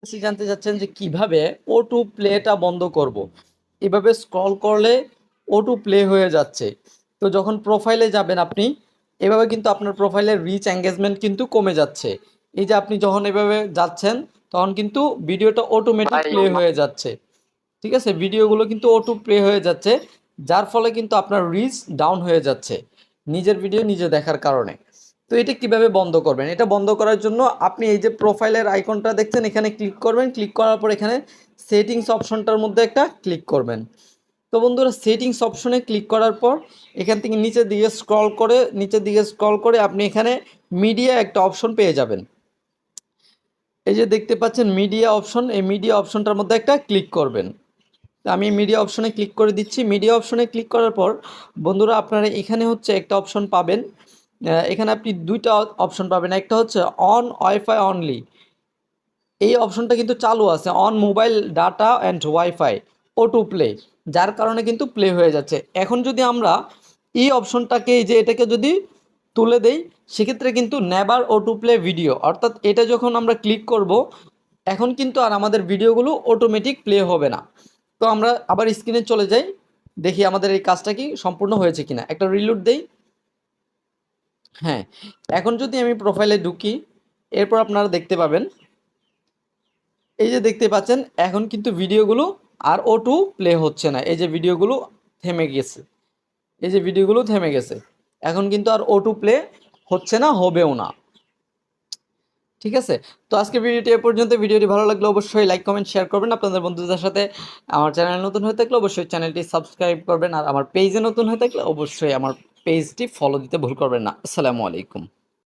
জানতে চাচ্ছেন যে কিভাবে অটো প্লেটা বন্ধ করব। এভাবে স্ক্রল করলে অটো প্লে হয়ে যাচ্ছে। তো যখন প্রোফাইলে যাবেন আপনি, এভাবে কিন্তু আপনার প্রোফাইলের রিচ এঙ্গেজমেন্ট কিন্তু কমে যাচ্ছে। এই যে আপনি যখন এভাবে যাচ্ছেন তখন কিন্তু ভিডিওটা অটোমেটিক ভাই প্লে হয়ে যাচ্ছে। ঠিক আছে? ভিডিওগুলো কিন্তু অটো প্লে হয়ে যাচ্ছে। যার ফলে কিন্তু আপনার রিচ ডাউন হয়ে যাচ্ছে। নিজের ভিডিও নিজে দেখার কারণে। তো এটা কিভাবে বন্ধ করবেন? এটা বন্ধ করার জন্য আপনি এই যে প্রোফাইলের আইকনটা দেখছেন এখানে ক্লিক করবেন। ক্লিক করার পর এখানে সেটিংস অপশনটার মধ্যে একটা ক্লিক করবেন। তো বন্ধুরা সেটিংস অপশনে ক্লিক করার পর এখান থেকে নিচের দিকে স্ক্রল করে আপনি এখানে মিডিয়া একটা অপশন পেয়ে যাবেন। এই যে দেখতে পাচ্ছেন মিডিয়া অপশন, এই মিডিয়া অপশনটার মধ্যে একটা ক্লিক করবেন। তো আমি মিডিয়া অপশনে ক্লিক করে দিচ্ছি। মিডিয়া অপশনে ক্লিক করার পর বন্ধুরা আপনারা এখানে হচ্ছে একটা অপশন পাবেন। এখানে আপনি ২ টা অপশন পাবেন। একটা হচ্ছে অন ওয়াইফাই অনলি। এই অপশনটা কিন্তু চালু আছে। On mobile data and wifi auto play. যার কারণে কিন্তু প্লে হয়ে যাচ্ছে। এখন যদি আমরা এই অপশনটাকে এই যে এটাকে যদি তুলে দেই, সেক্ষেত্রে কিন্তু নেভার অটো প্লে ভিডিও, অর্থাৎ এটা যখন আমরা ক্লিক করব এখন কিন্তু আর আমাদের ভিডিওগুলো অটোমেটিক প্লে হবে না। তো আমরা আবার স্ক্রিনে চলে যাই, দেখি আমাদের এই কাজটা কি সম্পূর্ণ হয়েছে কিনা। একটা রিলোড দেই। হ্যাঁ, এখন যদি আমি প্রোফাইলে ঢুকি, এরপর আপনারা দেখতে পাবেন, এই যে দেখতে পাচ্ছেন এখন কিন্তু ভিডিওগুলো আর অটো প্লে হচ্ছে না। এই যে ভিডিওগুলো থেমে গেছে। এই যে ভিডিওগুলো থেমে গেছে। এখন কিন্তু আর অটো প্লে হচ্ছে না, হবেও না। ঠিক আছে? তো আজকের ভিডিওটি এ পর্যন্ত। ভিডিওটি ভালো লাগলে অবশ্যই লাইক, কমেন্ট, শেয়ার করবেন আপনাদের বন্ধুদের সাথে। আমার চ্যানেল নতুন হয়ে থাকলে অবশ্যই চ্যানেলটি সাবস্ক্রাইব করবেন। আর আমার পেজে নতুন হয়ে থাকলে অবশ্যই আমার পেজটি ফলো দিতে ভুল করবেন না। আসসালামু আলাইকুম।